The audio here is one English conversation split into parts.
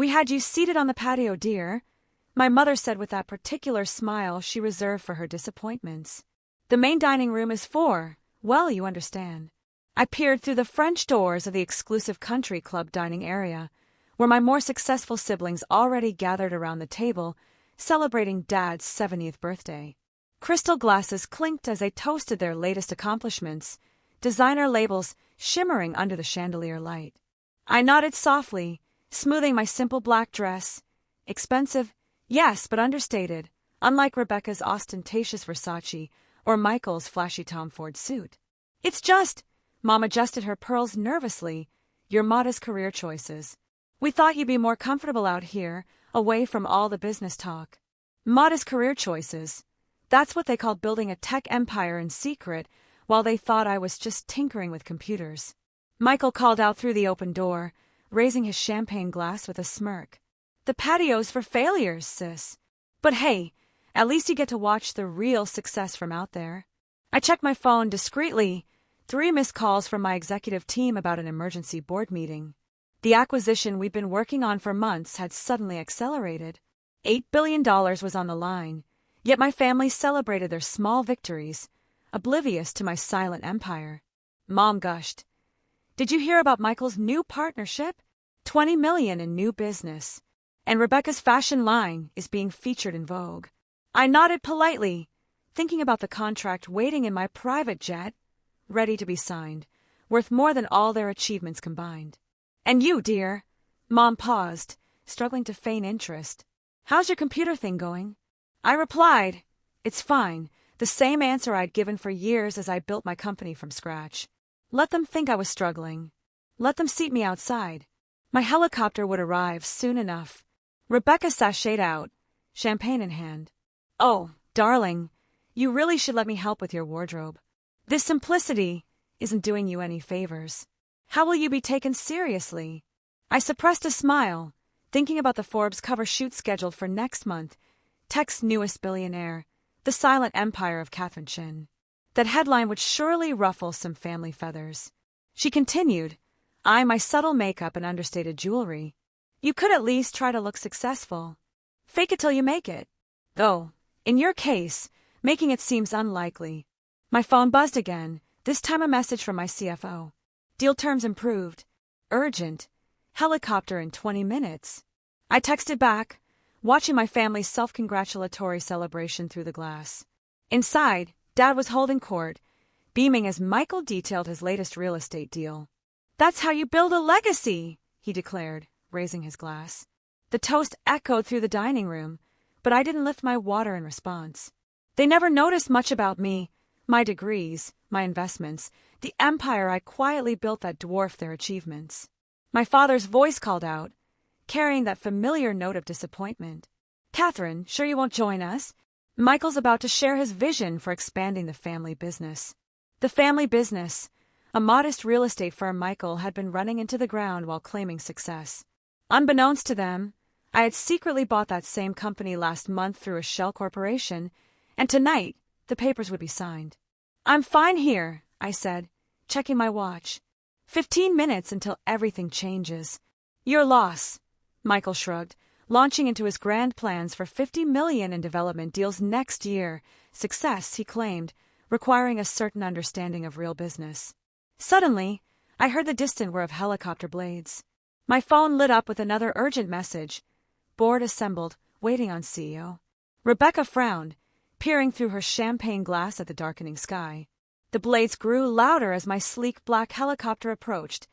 We had you seated on the patio, dear, my mother said with that particular smile she reserved for her disappointments. The main dining room is well, you understand. I peered through the French doors of the exclusive country club dining area, where my more successful siblings already gathered around the table, celebrating Dad's 70th birthday. Crystal glasses clinked as they toasted their latest accomplishments, designer labels shimmering under the chandelier light. I nodded softly, smoothing my simple black dress. Expensive, yes, but understated, unlike Rebecca's ostentatious Versace or Michael's flashy Tom Ford suit. It's just, Mom adjusted her pearls nervously, your modest career choices. We thought you'd be more comfortable out here, away from all the business talk. Modest career choices. That's what they called building a tech empire in secret, while they thought I was just tinkering with computers. Michael called out through the open door, raising his champagne glass with a smirk. The patio's for failures, sis. But hey, at least you get to watch the real success from out there. I checked my phone discreetly, 3 missed calls from my executive team about an emergency board meeting. The acquisition we'd been working on for months had suddenly accelerated. $8 billion was on the line, yet my family celebrated their small victories, oblivious to my silent empire. Mom gushed. Did you hear about Michael's new partnership? $20 million in new business. And Rebecca's fashion line is being featured in Vogue. I nodded politely, thinking about the contract waiting in my private jet, ready to be signed, worth more than all their achievements combined. And you, dear? Mom paused, struggling to feign interest. How's your computer thing going? I replied, it's fine, the same answer I'd given for years as I built my company from scratch. Let them think I was struggling. Let them seat me outside. My helicopter would arrive soon enough. Rebecca sashayed out, champagne in hand. Oh, darling, you really should let me help with your wardrobe. This simplicity isn't doing you any favors. How will you be taken seriously? I suppressed a smile, thinking about the Forbes cover shoot scheduled for next month, tech's newest billionaire, the silent empire of Catherine Chin. That headline would surely ruffle some family feathers. She continued, eyeing my subtle makeup and understated jewelry. You could at least try to look successful. Fake it till you make it. Though, in your case, making it seems unlikely. My phone buzzed again, this time a message from my CFO. Deal terms improved. Urgent. Helicopter in 20 minutes. I texted back, watching my family's self-congratulatory celebration through the glass. Inside, Dad was holding court, beaming as Michael detailed his latest real estate deal. That's how you build a legacy, he declared, raising his glass. The toast echoed through the dining room, but I didn't lift my water in response. They never noticed much about me, my degrees, my investments, the empire I quietly built that dwarfed their achievements. My father's voice called out, carrying that familiar note of disappointment. Catherine, sure you won't join us? Michael's about to share his vision for expanding the family business. The family business, a modest real estate firm Michael had been running into the ground while claiming success. Unbeknownst to them, I had secretly bought that same company last month through a shell corporation, and tonight the papers would be signed. I'm fine here, I said, checking my watch. 15 minutes until everything changes. Your loss, Michael shrugged, launching into his grand plans for $50 million in development deals next year. Success, he claimed, requiring a certain understanding of real business. Suddenly, I heard the distant whir of helicopter blades. My phone lit up with another urgent message. Board assembled, waiting on CEO. Rebecca frowned, peering through her champagne glass at the darkening sky. The blades grew louder as my sleek black helicopter approached,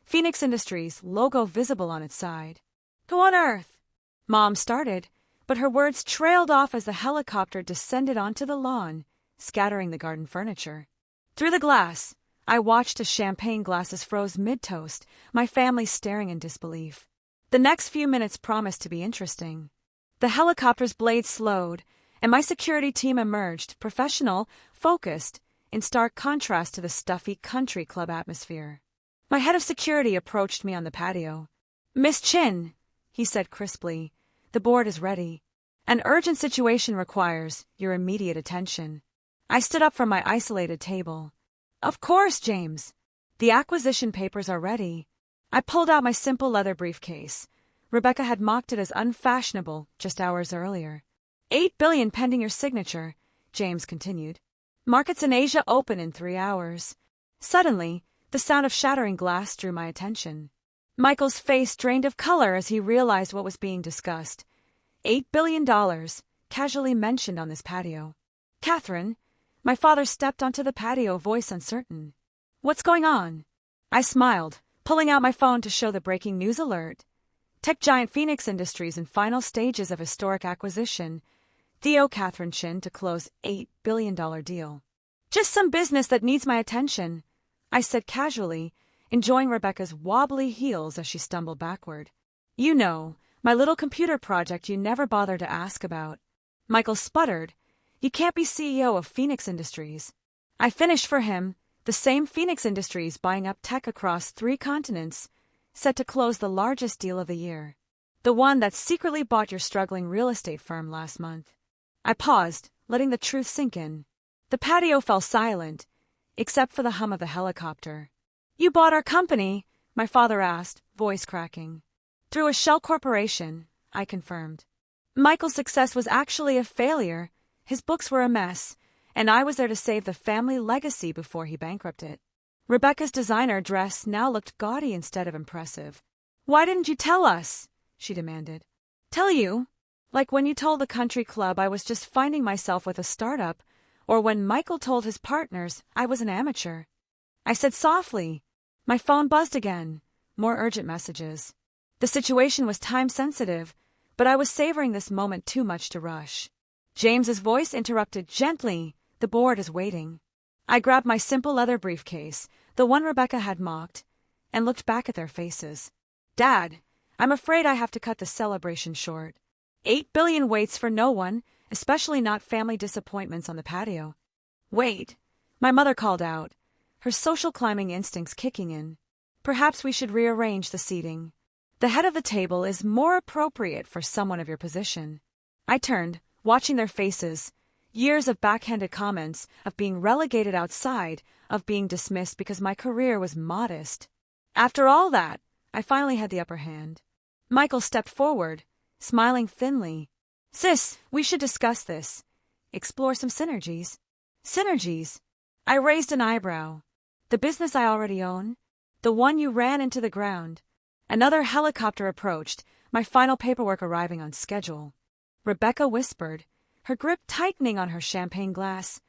Phoenix Industries logo visible on its side. Who on earth? Mom started, but her words trailed off as the helicopter descended onto the lawn, scattering the garden furniture. Through the glass, I watched as champagne glasses froze mid-toast, my family staring in disbelief. The next few minutes promised to be interesting. The helicopter's blades slowed, and my security team emerged, professional, focused, in stark contrast to the stuffy country club atmosphere. My head of security approached me on the patio. Miss Chin, he said crisply, the board is ready. An urgent situation requires your immediate attention. I stood up from my isolated table. Of course, James. The acquisition papers are ready. I pulled out my simple leather briefcase, Rebecca had mocked it as unfashionable just hours earlier. $8 billion pending your signature, James continued. Markets in Asia open in 3 hours. Suddenly, the sound of shattering glass drew my attention. Michael's face drained of color as he realized what was being discussed. $8 billion, casually mentioned on this patio. Catherine, my father stepped onto the patio, voice uncertain. What's going on? I smiled, pulling out my phone to show the breaking news alert. Tech giant Phoenix Industries in final stages of historic acquisition. Theo Catherine Chin to close $8 billion deal. Just some business that needs my attention, I said casually, enjoying Rebecca's wobbly heels as she stumbled backward. You know, my little computer project you never bothered to ask about. Michael sputtered. You can't be CEO of Phoenix Industries. I finished for him, the same Phoenix Industries buying up tech across 3 continents, set to close the largest deal of the year. The one that secretly bought your struggling real estate firm last month. I paused, letting the truth sink in. The patio fell silent, except for the hum of the helicopter. You bought our company? My father asked, voice cracking. Through a shell corporation, I confirmed. Michael's success was actually a failure. His books were a mess, and I was there to save the family legacy before he bankrupted. Rebecca's designer dress now looked gaudy instead of impressive. Why didn't you tell us? She demanded. Tell you? Like when you told the country club I was just finding myself with a startup, or when Michael told his partners I was an amateur. I said softly. My phone buzzed again. More urgent messages. The situation was time-sensitive, but I was savoring this moment too much to rush. James's voice interrupted gently. The board is waiting. I grabbed my simple leather briefcase, the one Rebecca had mocked, and looked back at their faces. Dad, I'm afraid I have to cut the celebration short. $8 billion waits for no one, especially not family disappointments on the patio. Wait, my mother called out, her social climbing instincts kicking in. Perhaps we should rearrange the seating. The head of the table is more appropriate for someone of your position. I turned, watching their faces. Years of backhanded comments, of being relegated outside, of being dismissed because my career was modest. After all that, I finally had the upper hand. Michael stepped forward, smiling thinly. Sis, we should discuss this. Explore some synergies. Synergies? I raised an eyebrow. The business I already own? The one you ran into the ground? Another helicopter approached, my final paperwork arriving on schedule. Rebecca whispered, her grip tightening on her champagne glass.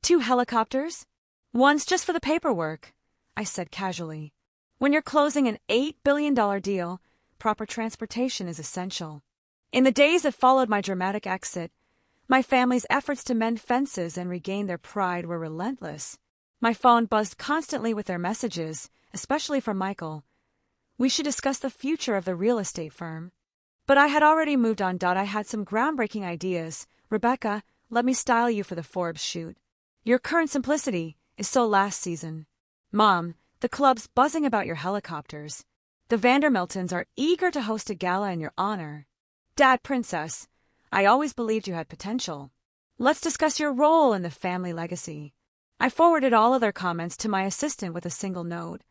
2 helicopters? One's just for the paperwork, I said casually. When you're closing an $8 billion deal, proper transportation is essential. In the days that followed my dramatic exit, my family's efforts to mend fences and regain their pride were relentless. My phone buzzed constantly with their messages, especially from Michael. We should discuss the future of the real estate firm. But I had already moved on. I had some groundbreaking ideas. Rebecca, let me style you for the Forbes shoot. Your current simplicity is so last season. Mom, the club's buzzing about your helicopters. The Vandermiltons are eager to host a gala in your honor. Dad, princess, I always believed you had potential. Let's discuss your role in the family legacy. I forwarded all of their comments to my assistant with a single note.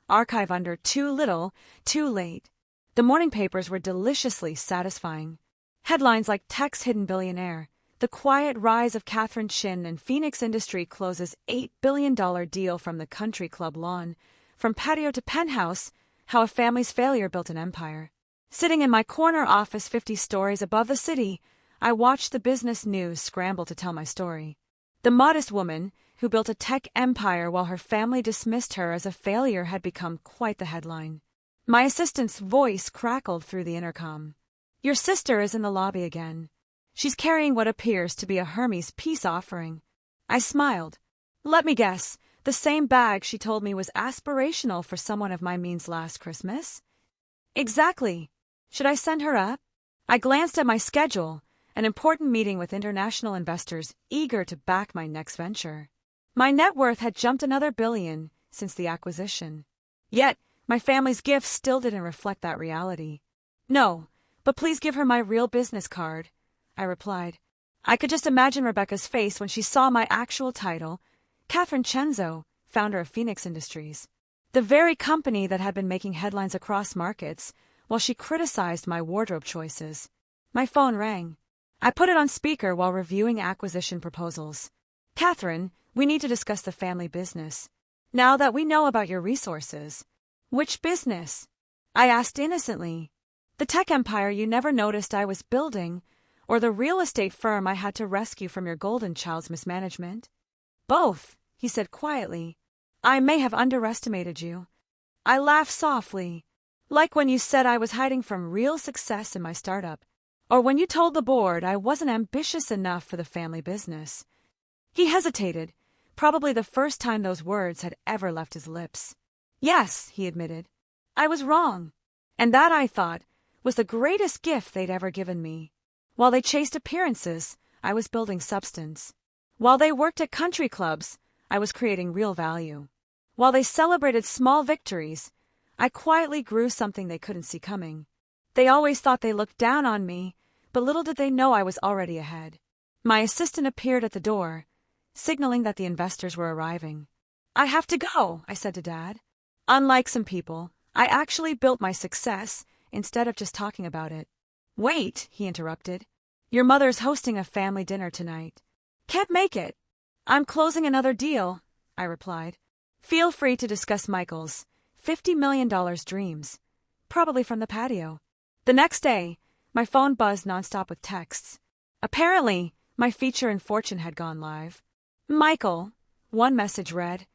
Archive under too little, too late. The morning papers were deliciously satisfying. Headlines like Tech's Hidden Billionaire, The Quiet Rise of Catherine Chin, and Phoenix Industry closes $8 billion deal from the country club lawn. From patio to penthouse, how a family's failure built an empire. Sitting in my corner office 50 stories above the city, I watched the business news scramble to tell my story. The modest woman, who built a tech empire while her family dismissed her as a failure, had become quite the headline. My assistant's voice crackled through the intercom. Your sister is in the lobby again. She's carrying what appears to be a Hermes peace offering. I smiled. Let me guess, the same bag she told me was aspirational for someone of my means last Christmas? Exactly. Should I send her up? I glanced at my schedule, an important meeting with international investors eager to back my next venture. My net worth had jumped another $1 billion since the acquisition. Yet, my family's gifts still didn't reflect that reality. No, but please give her my real business card, I replied. I could just imagine Rebecca's face when she saw my actual title, Catherine Chenzo, founder of Phoenix Industries. The very company that had been making headlines across markets, while she criticized my wardrobe choices. My phone rang. I put it on speaker while reviewing acquisition proposals. Catherine, we need to discuss the family business. Now that we know about your resources. Which business? I asked innocently. The tech empire you never noticed I was building, or the real estate firm I had to rescue from your golden child's mismanagement? Both, he said quietly. I may have underestimated you. I laughed softly, like when you said I was hiding from real success in my startup, or when you told the board I wasn't ambitious enough for the family business. He hesitated, probably the first time those words had ever left his lips. Yes, he admitted. I was wrong. And that, I thought, was the greatest gift they'd ever given me. While they chased appearances, I was building substance. While they worked at country clubs, I was creating real value. While they celebrated small victories, I quietly grew something they couldn't see coming. They always thought they looked down on me, but little did they know I was already ahead. My assistant appeared at the door, signaling that the investors were arriving. I have to go, I said to Dad. Unlike some people, I actually built my success instead of just talking about it. Wait, he interrupted. Your mother's hosting a family dinner tonight. Can't make it. I'm closing another deal, I replied. Feel free to discuss Michael's $50 million dreams, probably from the patio. The next day, my phone buzzed nonstop with texts. Apparently, my feature in Fortune had gone live. Michael, one message read,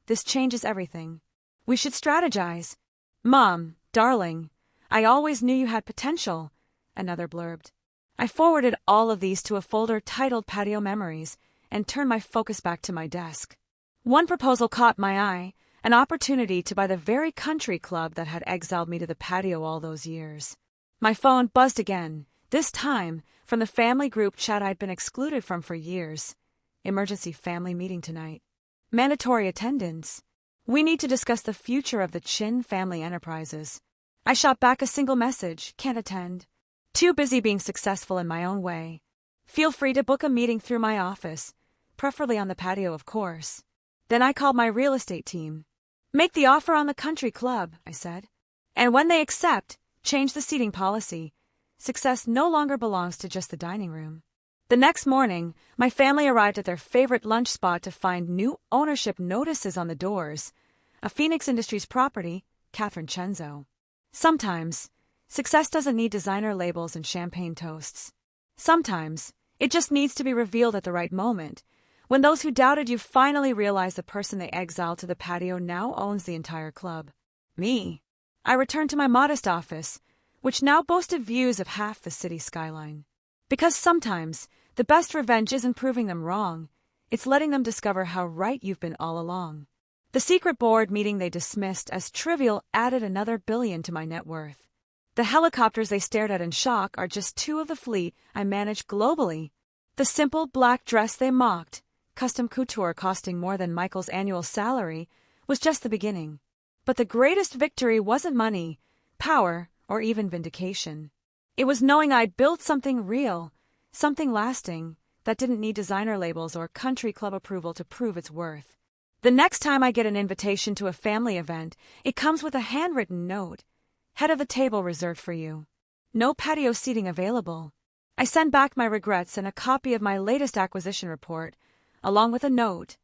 this changes everything. We should strategize. Mom, darling, I always knew you had potential, another blurbed. I forwarded all of these to a folder titled Patio Memories and turned my focus back to my desk. One proposal caught my eye, an opportunity to buy the very country club that had exiled me to the patio all those years. My phone buzzed again, this time from the family group chat I'd been excluded from for years. Emergency family meeting tonight. Mandatory attendance. We need to discuss the future of the Chin family enterprises. I shot back a single message, can't attend. Too busy being successful in my own way. Feel free to book a meeting through my office, preferably on the patio, of course. Then I called my real estate team. Make the offer on the country club, I said. And when they accept, change the seating policy. Success no longer belongs to just the dining room. The next morning, my family arrived at their favorite lunch spot to find new ownership notices on the doors. A Phoenix Industries property, Catherine Chenzo. Sometimes, success doesn't need designer labels and champagne toasts. Sometimes, it just needs to be revealed at the right moment, when those who doubted you finally realize the person they exiled to the patio now owns the entire club. Me. I returned to my modest office, which now boasted views of half the city skyline. Because sometimes, the best revenge isn't proving them wrong, it's letting them discover how right you've been all along. The secret board meeting they dismissed as trivial added another $1 billion to my net worth. The helicopters they stared at in shock are just 2 of the fleet I manage globally. The simple black dress they mocked, custom couture costing more than Michael's annual salary, was just the beginning. But the greatest victory wasn't money, power, or even vindication. It was knowing I'd built something real, something lasting, that didn't need designer labels or country club approval to prove its worth. The next time I get an invitation to a family event, it comes with a handwritten note. Head of the table reserved for you. No patio seating available. I send back my regrets and a copy of my latest acquisition report, along with a note.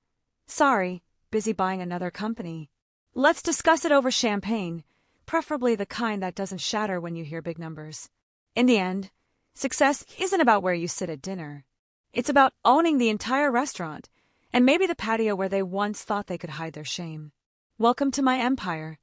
Sorry, busy buying another company. Let's discuss it over champagne, preferably the kind that doesn't shatter when you hear big numbers. In the end, success isn't about where you sit at dinner. It's about owning the entire restaurant, and maybe the patio where they once thought they could hide their shame. Welcome to my empire.